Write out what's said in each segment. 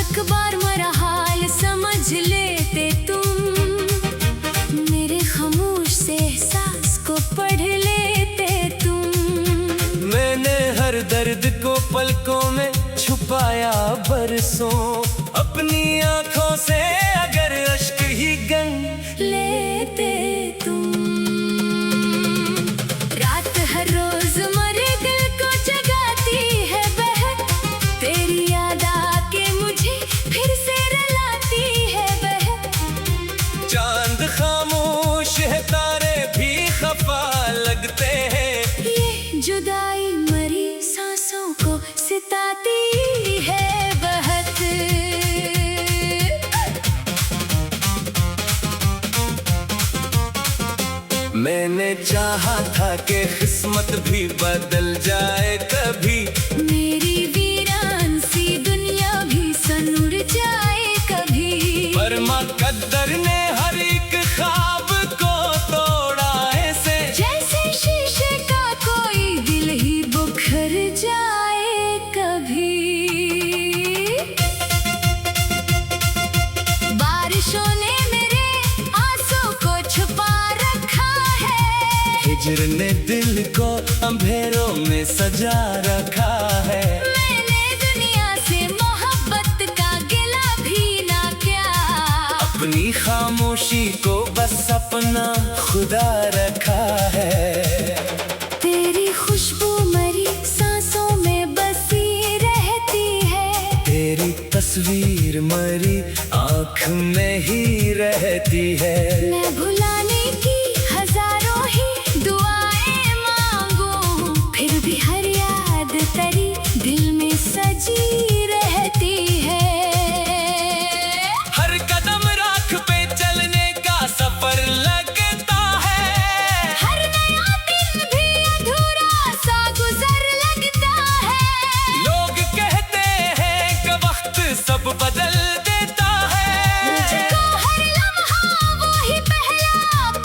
एक बार मेरा हाल समझ लेते तुम, मेरे खामोश से एहसास को पढ़ लेते तुम। मैंने हर दर्द को पलकों में छुपाया बरसों, अपनी आंखों से अगर अश्क ही गन लेते तुम। रात हर रोज मेरे दिल को जगाती है बहक, तेरी याद आके मुझे फिर से रुलाती है बहक। चांद खामोश है, तारे भी खफा लगते हैं, ये जुदाई मरी सांसों को सिताती है बहक। मैंने चाहा था कि किस्मत भी बदल जाए कभी, मेरी वीरान सी दुनिया भी सनूर जाए कभी। पर मुकद्दर ने हर एक ख्वाब को तोड़ा ऐसे, जैसे शीशे का कोई दिल ही बुखर जाए कभी। बारिशों ने मेरे आंसू को छुपा रखा है, हिज्र ने दिल को अंधेरों में सजा रखा है। मैंने दुनिया से मोहब्बत का गिला भी ना किया, अपनी खामोशी को बस अपना खुदा रखा है। तेरी खुशबू मरी सांसों में बसी रहती है, तेरी तस्वीर मरी आँख में ही रहती है। मैं भुलाने की हजारों ही दुआएं मांगू, फिर भी हर याद तेरी दिल में सजी रहती है। हर कदम राख पे चलने का सफर लगता है, हर नया दिन भी अधूरा सा गुजर लगता है। लोग कहते हैं कि वक्त सब बदल देता है, मुझको हर लम्हा वही पहला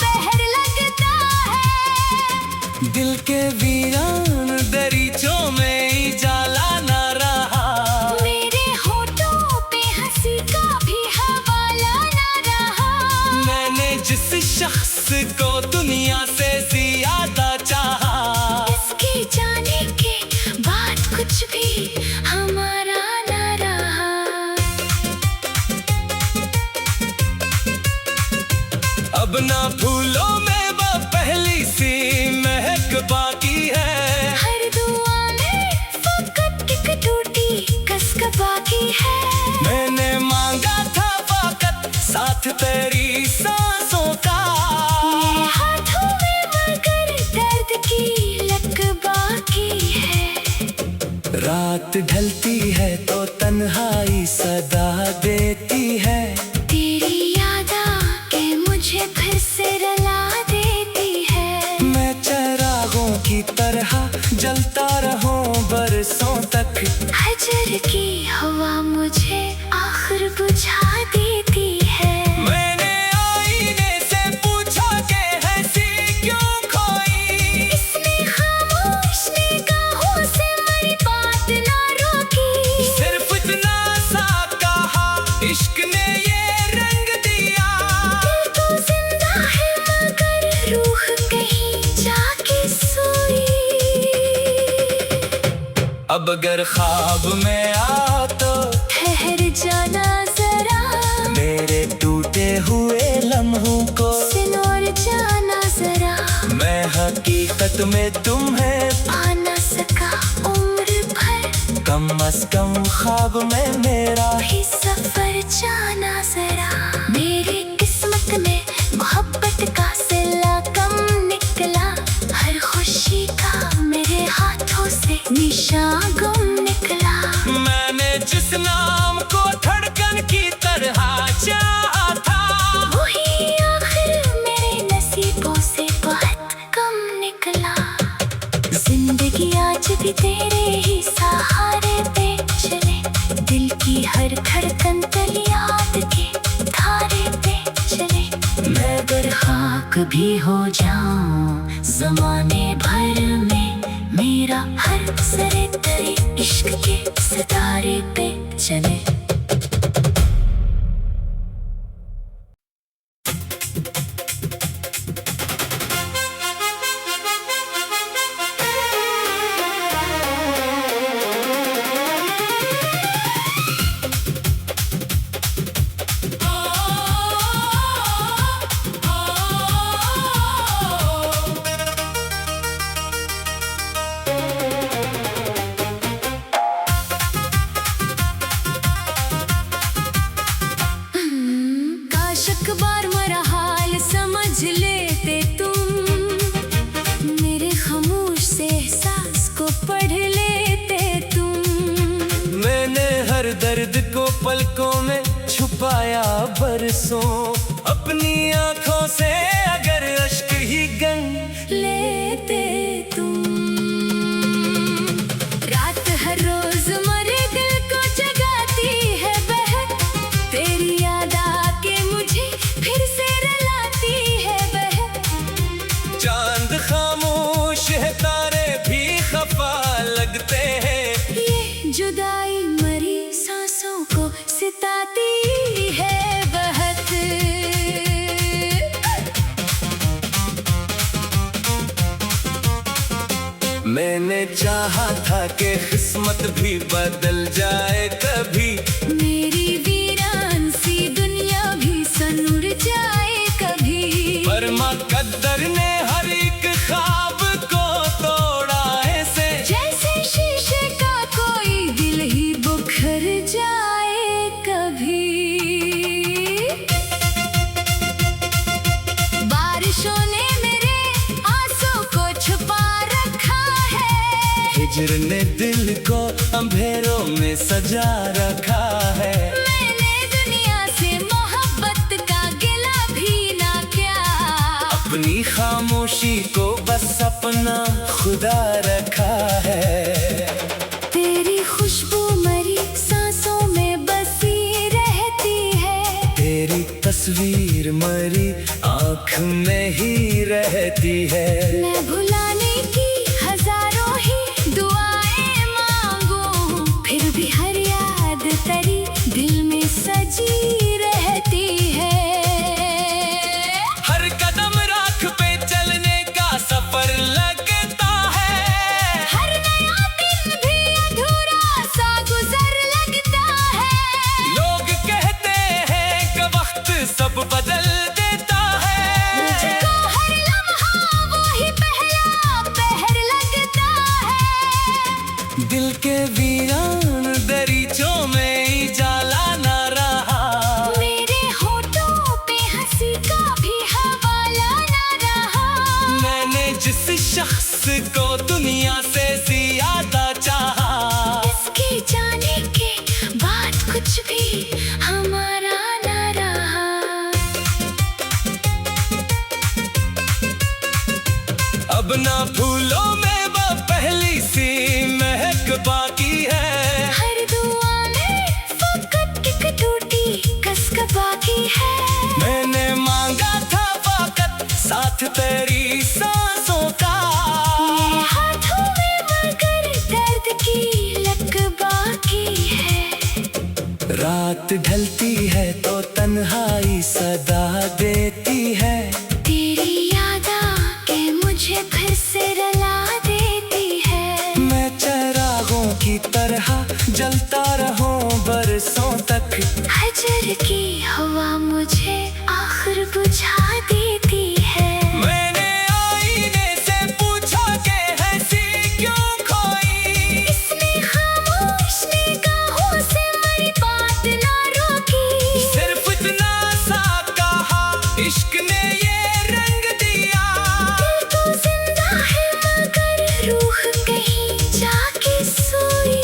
पहर लगता है। दिल के वीरान दरीचों में उजाला न रहा, मेरे होठों पे हंसी का भी हवाला न रहा। मैंने जिस शख्स को दुनिया से ज्यादा चाहा, इसके जाने के बाद कुछ भी हमारा न रहा। अब ना फूलों में वो पहली सी महक बाकी है, हर दुआ में फकत एक टूटी कसक बाकी है। मैंने मांगा था वक्त साथ तेरी सांसों का, मेरे हाथों में मगर दर्द की लक बाकी है। रात ढलती है तो तन्हाई सदा देती है, तेरी याद आके मुझे फिर से रुला देती है। मैं चिरागों की तरह जलता रहूं बरसों तक, हजर की हवा मुझे आखिर बुझा देती है। मैंने आईने से पूछा कि हंसी क्यों खोई, इसने खामोश निगाहों से मेरी बात ना रोकी, सिर्फ इतना सा कहा इश्क ने ये रंग दिया। दिल तो जिंदा है मगर रूह कहीं जाके सोई। अब अगर ख्वाब में आ तो ठहर जाना जरा, मेरे टूटे हुए लम्हों को सिनोर जाना जरा। मैं हकीकत में तुम्हें पा ना सका उम्र भर, कम अज कम ख्वाब में मेरा भी सफर जाना जरा। मेरी किस्मत में मोहब्बत का सिला कम निकला, हर खुशी का मेरे हाथों से निशान गुम निकला। मैंने जिस नाम को धड़कन की तरह चाहा था, वही आखिर मेरे नसीबों से बहुत कम निकला। जिंदगी आज भी तेरे ही सहारे पे चले, दिल की हर धड़कन तल याद के धारे पे चले। मैं अगर खाक भी हो जाऊं ज़माने भर में, मेरा हर सरे तेरे इश्क के सितारे पे चले। आशिक बार मेरा हाल समझ लेते तुम, मेरे खामोश से एहसास को पढ़ लेते तुम। मैंने हर दर्द को पलकों में छुपाया बरसों, अपनी आंखों से अगर अश्क ही गन लेते तुम। रात हर रोज मेरे दिल को जगाती है बहक, तेरी याद आके मुझे फिर से रुलाती है बहक। चांद खामोश है, तारे भी खफा लगते हैं, ये जुदाई मरी सांसों को सिताती है बहक। मैंने चाहा था कि किस्मत भी बदल जाए कभी, मेरी वीरान सी दुनिया भी सनूर जाए कभी, पर मुकद्दर ने हर एक ख्वाब को तोड़ा ऐसे, जैसे शीशे का कोई दिल ही बुखर जाए कभी। बारिशों ने मेरे आंसू को छुपा रखा है, हिजर ने दिल को अंधेरों में सजा रखा है। मैंने दुनिया से मोहब्बत का गिला भी ना किया, अपनी खामोशी को बस अपना खुदा रखा है। तेरी खुशबू मरी सांसों में बसी रहती है, तेरी तस्वीर मरी आँख में ही रहती है। मैं भुलाने की हजारों ही दुआएं मांगूं, फिर भी हर याद तेरी दिल में सजी रहती है। हर कदम राख पे चलने का सफर लगता है, हर नया दिन भी अधूरा सा गुजर लगता है। लोग कहते हैं कि वक्त सब बदल देता है, मुझको हर लम्हा वही पहला पहर लगता है। दिल के वीरान दरीचों में उजाला न रहा, मेरे होठों पे हंसी का भी हवाला न रहा। मैंने जिस शख्स को दुनिया से ज्यादा चाहा, इसके जाने के बाद कुछ भी हमारा न रहा। अब ना फूलों में वो पहली सी महक बाकी है, हर दुआ में फकत एक टूटी कसक बाकी है। मैंने मांगा था वक्त साथ तेरी सांसों का, मेरे हाथों में मगर दर्द की लक बाकी है। रात ढलती है तो तन्हाई सदा देती है, तेरी याद आके मुझे फिर से रुला देती है। मैं चिरागों की तरह जलता रहूं बरसों तक, हजर की हवा मुझे आखिर बुझा देती है। मैंने आईने से पूछा कि हंसी क्यों खोई, इसने खामोश निगाहों से मेरी बात ना रोकी, सिर्फ इतना सा कहा इश्क ने ये रंग दिया। दिल तो जिंदा है मगर रूह कहीं जाके सोई।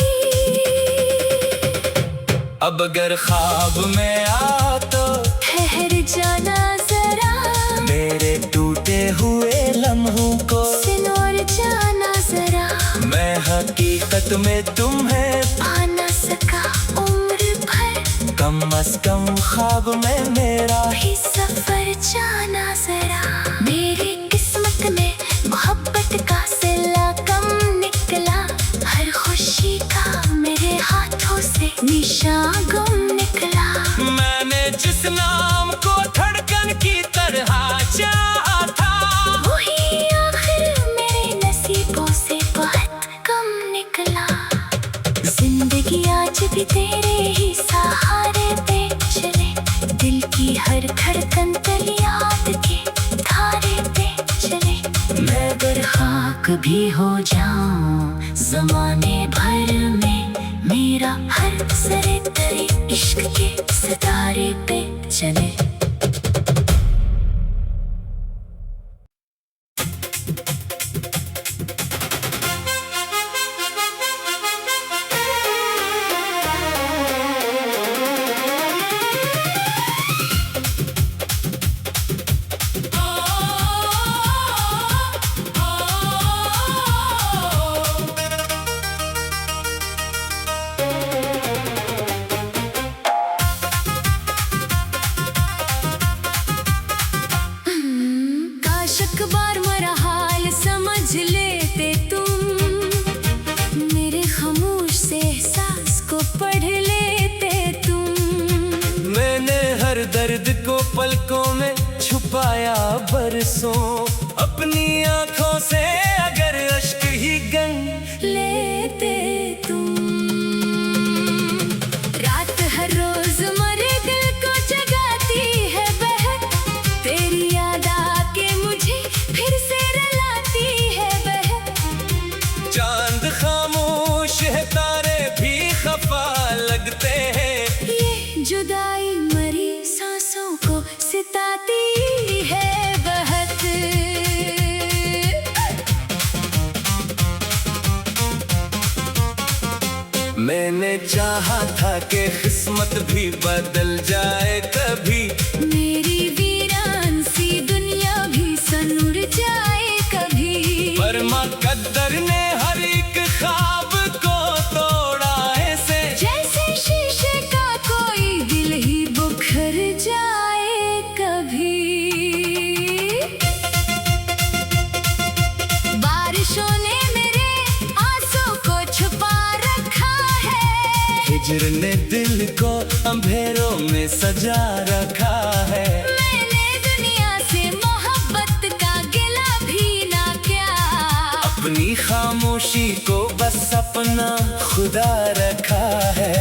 अब अगर ख्वाब में आ तो ठहर जाना जरा, मेरे टूटे हुए लम्हों को सिनोर जाना जरा। मैं हकीकत में तुम्हें पा ना सका उम्र भर, कम अज कम ख्वाब में मेरा भी सफर जाना जरा। मेरी किस्मत में मोहब्बत का सिला कम निकला, हर खुशी का मेरे हाथों से निशान गुम निकला। मैंने जिस नाम को धड़कन की तरह चाहा था, वही आखिर मेरे नसीबों से बहुत कम निकला। जिंदगी आज भी तेरे ही सहारे पे चले, दिल की हर धड़कन तल याद के धारे पे चले। मैं अगर खाक भी हो जाऊं जमाने भर में, मेरा हर सरे तेरे इश्क के सितारे पे चले। बरसों। अपनी आंखों से अगर अश्क ही गन लेते तुम, रात हर रोज मरे दिल को जगाती है बहक, तेरी याद आके मुझे फिर से रुलाती है बहक। चांद खामोश है, तारे भी खफा लगते हैं, ये जुदाई मरी सांसों को सिताती है बहक। मैंने चाहा था कि किस्मत भी बदल जाए कभी, मेरी वीरान सी दुनिया भी सनुर जाए कभी, पर मुकद्दर ने हर एक ख्वाब को तोड़ा ऐसे, जैसे शीशे का कोई दिल ही बुखर जाए कभी। बारिशों ने मेरे आंसू को छुपा रखा है, हिज्र ने दिल को अंधेरों में सजा रखा है। मैंने दुनिया से मोहब्बत का गिला भी ना किया, अपनी खामोशी को बस अपना खुदा रखा है।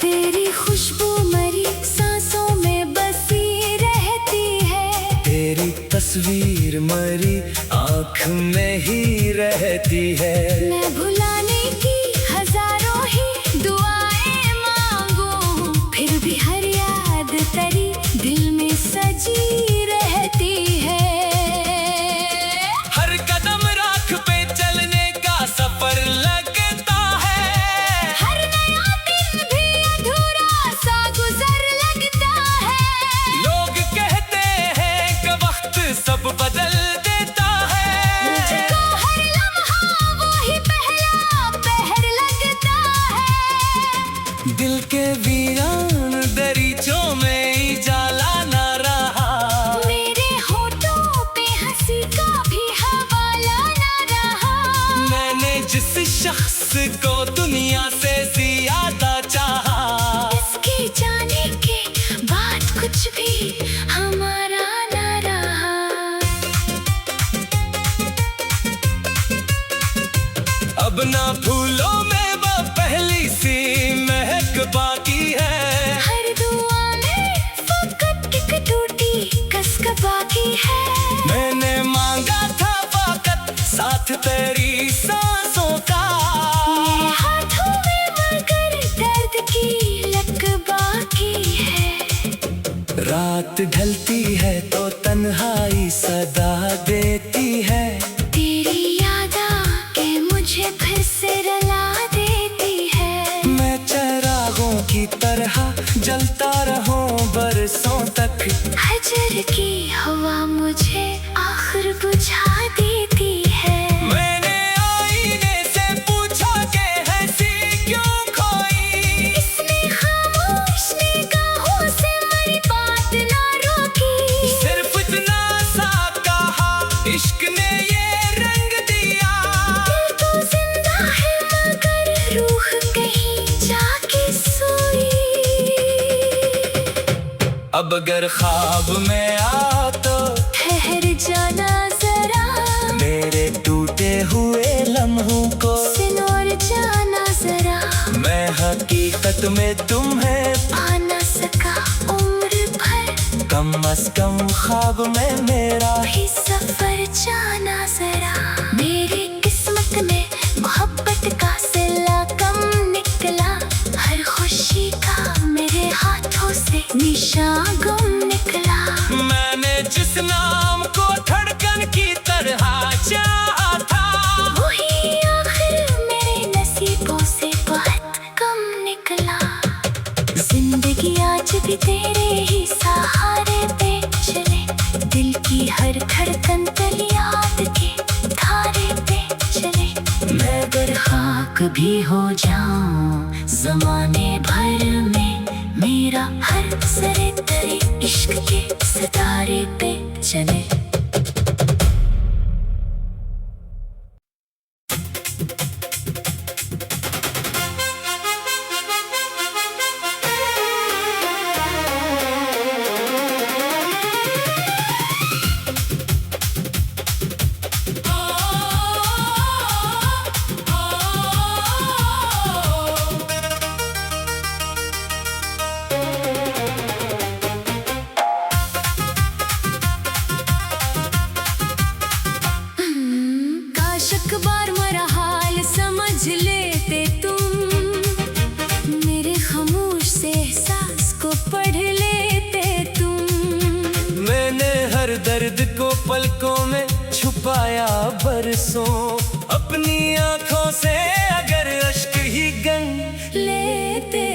तेरी खुशबू मरी सांसों में बसी रहती है, तेरी तस्वीर मरी आँख में ही रहती है। मैं भुलाने की हजारों ही दुआएं मांगू, फिर भी हर याद तेरी दिल में सजी रहती है। हर कदम राख पे चलने का सफर लगता है, हर नया दिन भी अधूरा सा गुजर लगता है। लोग कहते हैं कि वक्त सब बदल देता है, मुझको हर लम्हा वही पहला पहर लगता है। दिल के वीरान दरीचों में उजाला न रहा, मेरे होठों पे हंसी का भी हवाला न रहा। मैंने जिस शख्स को दुनिया से ज्यादा चाहा, इसके जाने के बाद कुछ भी हमारा न रहा। अब ना फूलों में वो पहली सी महक बाकी है, हर दुआ में फकत एक टूटी कसक बाकी है। मैंने मांगा था वक्त साथ तेरी सांसों का, मेरे हाथों में मगर दर्द की लक बाकी है। रात ढलती है तो तन्हाई सदा देती है, तेरी याद आके मुझे फिर से रुला देती है। मैं चिरागों की तरह जलता रहूं बरसों तक, हजर की हवा मुझे आखिर बुझा देती है। मैंने आईने से पूछा कि हंसी क्यों खोई, इसने खामोश निगाहों से मेरी बात ना रोकी, सिर्फ इतना सा कहा इश्क ने ये रंग दिया। दिल तो जिंदा है मगर रूह कहीं जाके सोई। अब अगर ख्वाब में आ तो ठहर जाना जरा, मेरे टूटे हुए लम्हों को सिनोर जाना जरा। मैं हकीकत में तुम्हें पा ना सका उम्र भर, कम अज कम ख्वाब में मेरा ही सफर जाना जरा। मेरी किस्मत में मोहब्बत का सिला कम निकला, हर खुशी का मेरे हाथों से निशान गुम निकला। मैंने जिस नाम को धड़कन की तरह चाहा था, वही आखिर मेरे नसीबों से बहुत कम निकला। जिंदगी आज भी तेरे ही सहारे पे चले, दिल की हर धड़कन तल याद के धारे पे चले। मैं अगर खाक भी हो जाऊं जमाने भर में, मेरा हर सरे तेरे इश्क के सितारे पे चले। उस एहसास को पढ़ लेते तुम। मैंने हर दर्द को पलकों में छुपाया बरसों, अपनी आंखों से अगर अश्क ही गन लेते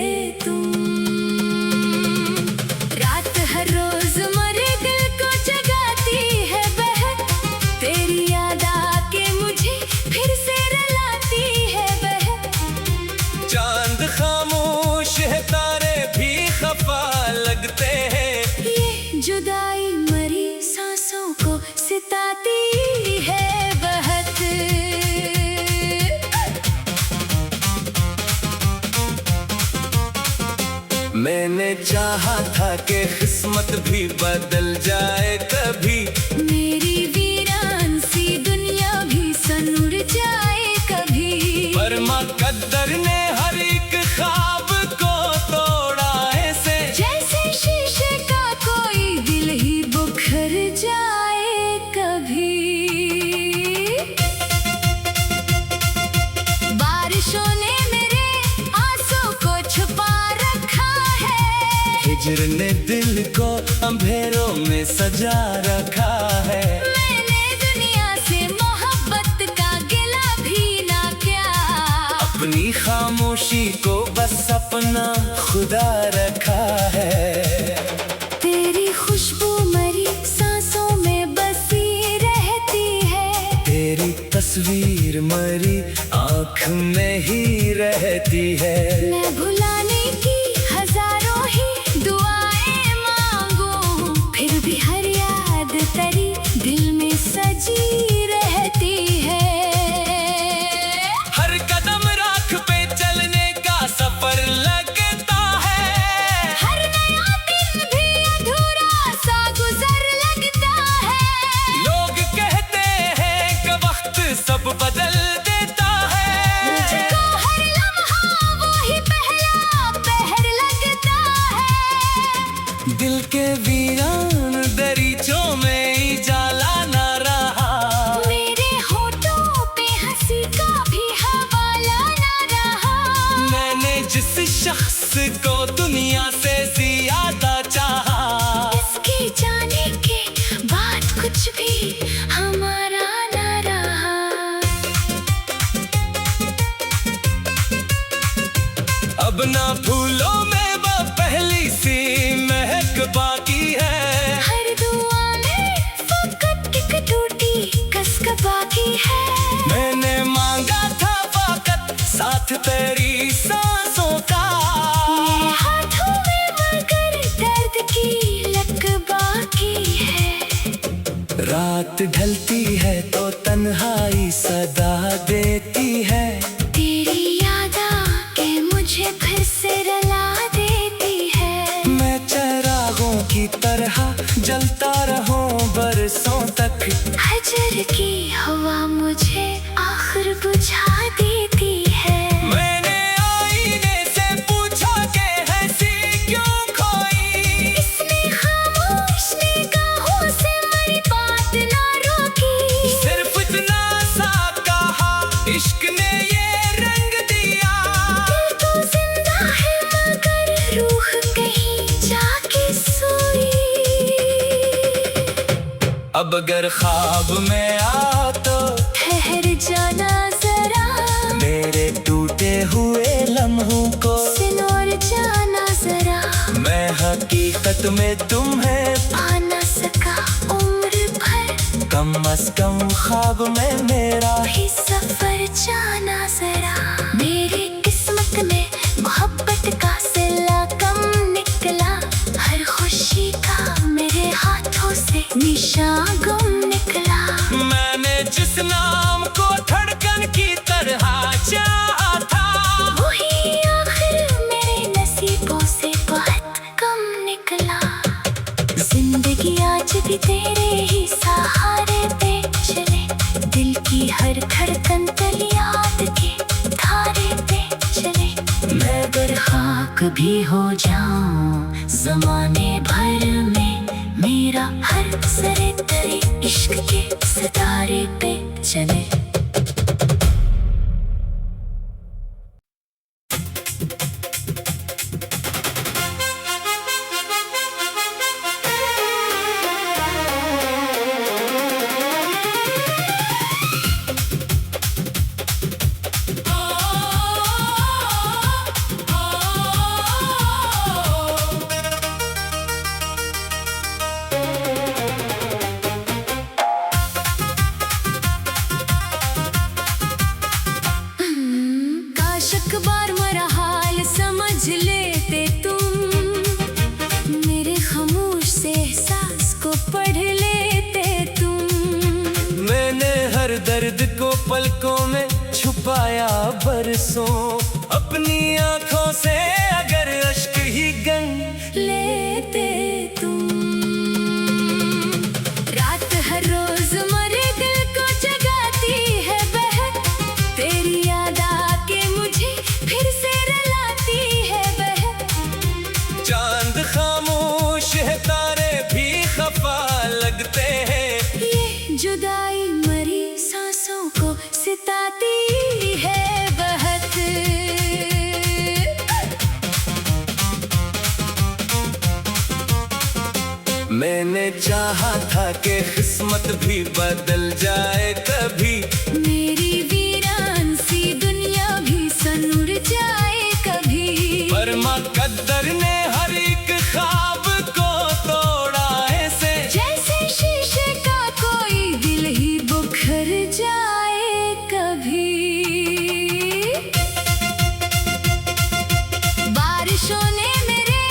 तुम। रात हर रोज मरे दिल को जगाती है बहक, तेरी याद आके मुझे फिर से रुलाती है बहक। चांद खामोश है, तारे भी खफा लगते हैं, ये जुदाई मरी सांसों को सिताती है बहक। मैंने चाहा था कि किस्मत भी बदल जाए कभी, मेरी वीरान सी दुनिया भी सनुर जाए कभी, पर मुकद्दर ने हर एक ख्वाब को तोड़ा ऐसे, जैसे शीशे का कोई दिल ही बुखर जाए कभी। बारिशों ने मेरे आंसू को छुपा रखा है, हिजर ने दिल को अंधेरों में सजा रखा है। मैंने दुनिया से मोहब्बत का गिला भी ना किया, अपनी खामोशी को बस अपना खुदा रखा है। तेरी खुशबू मरी सांसों में बसी रहती है, तेरी तस्वीर मरी आँख में ही रहती है। मैं भुलाने की हजारों ही दुआएं मांगू, फिर भी हर याद तेरी दिल में सजी रहती है। हर कदम राख पे चलने का सफर लगता है, हर नया दिन भी अधूरा सा गुजर लगता है। लोग कहते हैं कि वक्त सब बदल देता है, मुझको हर लम्हा वही पहला पहर लगता है। दिल के वीरान दरीचों में उजाला न रहा, मेरे होठों पे हंसी का भी हवाला ना रहा। मैंने जिस शख्स को दुनिया से ज्यादा चाहा, इसके जाने के बाद कुछ भी हमारा ना रहा। अब ना फूलों में वो पहली सी महक बाकी है, हर दुआ में फकत एक टूटी कसक बाकी है। मैंने मांगा था वक्त साथ तेरी सांसों का, मेरे हाथों में मगर दर्द की लक बाकी है। रात ढलती है तो तन्हाई सदा देती है, तेरी याद आके मुझे फिर से रुला देती है। मैं चिरागों की तरह जलता रहूं बरसों तक, हजर की हवा मुझे आखिर बुझा देती है। मैंने आईने से पूछा कि हंसी क्यों खोई, इसने खामोश निगाहों से मेरी बात ना रोकी, सिर्फ इतना सा कहा इश्क ने ये रंग दिया। दिल तो जिंदा है मगर रूह कहीं जाके सोई। अब अगर ख्वाब में आ तो ठहर जाना जरा, मेरे टूटे हुए लम्हों को सिनोर जाना जरा। मैं हकीकत में तुम्हें पा ना सका उम्र भर, कम अज कम ख्वाब में मेरा भी सफर जाना जरा। मेरी किस्मत में मोहब्बत का सिला कम निकला, हर खुशी का मेरे हाथों से निशान गुम निकला। मैंने जिस नाम को धड़कन की तरह चाहा था, वही आखिर मेरे नसीबों से बहुत कम निकला। जिंदगी आज भी तेरे ही सहारे पे चले, दिल की हर धड़कन तल याद के धारे पे चले। मैं अगर खाक भी हो जाऊं जमाने भर में, मेरा हर सरे तेरे इश्क के सितारे पे चले। पलकों में छुपाया बरसों, अपनी आंखों से अगर अश्क ही गन लेते तुम। रात हर रोज मरे दिल को जगाती है बहक, तेरी याद आके मुझे फिर से रुलाती है बहक। चांद खामोश है, तारे भी खफा लगते हैं, ये जुदाई मरी सांसों को सिताती है बहक। मैंने चाहा था कि किस्मत भी बदल जाए कभी, मेरी वीरान सी दुनिया भी सनूर जाए कभी, पर मुकद्दर ने हर एक ख्वाब को तोड़ा ऐसे, जैसे शीशे का कोई दिल ही बुखर जाए कभी। बारिशों ने मेरे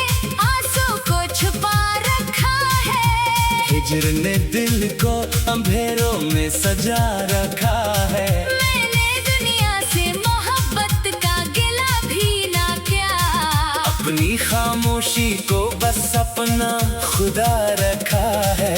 आंसू को छुपा रखा है, हिज्र ने दिल को अंधेरों में सजा रखा है। मैंने दुनिया से मोहब्बत का गिला भी ना किया, अपनी खामोशी को बस अपना खुदा रखा है।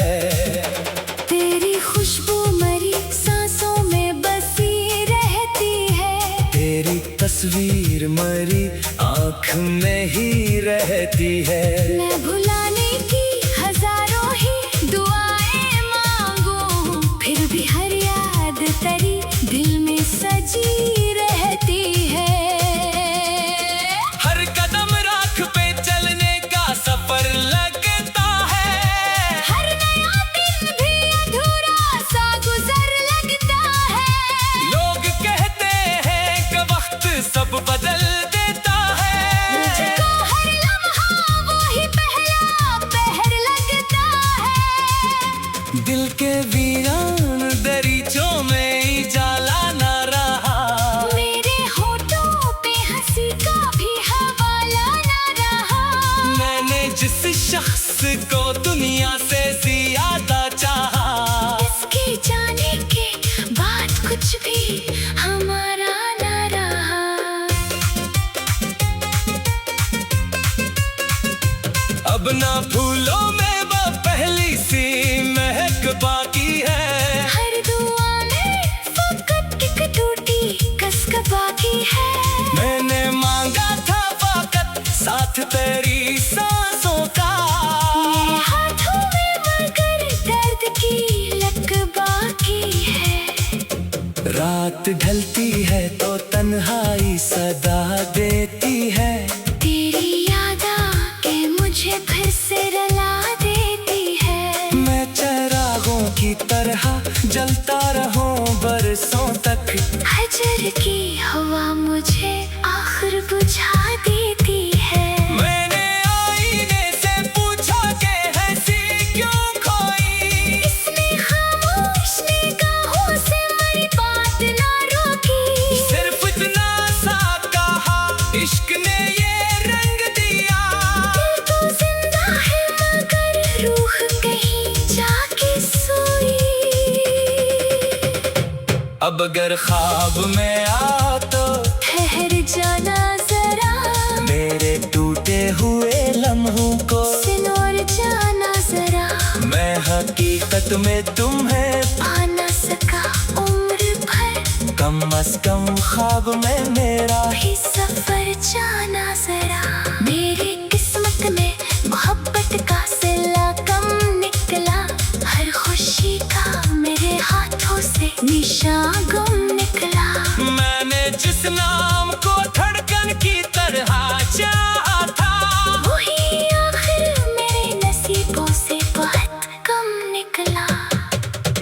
तेरी खुशबू मरी सांसों में बसी रहती है, तेरी तस्वीर मरी आँख में ही रहती है। मैं भुलाने की हजारों ही दुआएं मांगू, फिर भी हर याद तेरी दिल में सजी रहती है। हर कदम राख पे चलने का सफर लगता है, हर नया दिन भी अधूरा सा गुजर लगता है। लोग कहते हैं कि वक्त सब बदल देता है, मुझको हर लम्हा वही पहला पहर लगता है। दिल के वीरान दरीचों में उजाला ना रहा, मेरे होठों पे हंसी का भी हवाला ना रहा। मैंने जिस शख्स को दुनिया से ज्यादा चाहा, इसके जाने के बाद कुछ भी हमारा ना रहा। अब ना फूलों में वो पहली सी महक बाकी है, हर दुआ में फकत एक टूटी कसक बाकी है। मैंने मांगा था वक्त साथ तेरी सांसों का, मेरे हाथों में मगर दर्द की लक बाकी है। रात ढलती है तो तन्हाई सदा देती है, तेरी याद आके मुझे फिर से रुला देती है। मैं चिरागों की तरह जलता रहूं बरसों तक, हजर की हवा मुझे आखिर बुझा देती है। मैंने आईने से पूछा कि हंसी क्यों खोई, इसने खामोश निगाहों से मेरी बात ना रोकी, सिर्फ इतना सा कहा इश्क ने ये रंग दिया। दिल तो जिंदा है मगर रूह कहीं जाके सोई। अब अगर ख्वाब में आ तो ठहर जाना जरा, मेरे टूटे हुए लम्हों को सिनोर जाना जरा। मैं हकीकत में तुम्हें पा ना सका उम्र भर, कम अज कम ख्वाब में मेरा ही सफर जाना जरा। मेरी किस्मत में मोहब्बत का सिला कम निकला, हर खुशी का मेरे हाथों से निशान गुम निकला। मैंने जिस नाम को धड़कन की तरह चाहा था, वही आखिर मेरे नसीबों से बहुत कम निकला।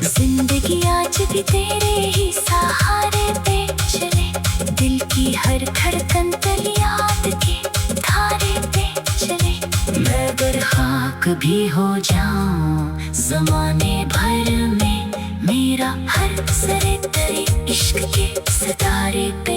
जिंदगी आज भी तेरे ही सहारे पे चले, दिल की हर धड़कन तली याद के धारे पे चले। मैं अगर खाक भी हो जाऊं जमाने भर में, मेरा हर सरे तेरे इश्क के सितारे पे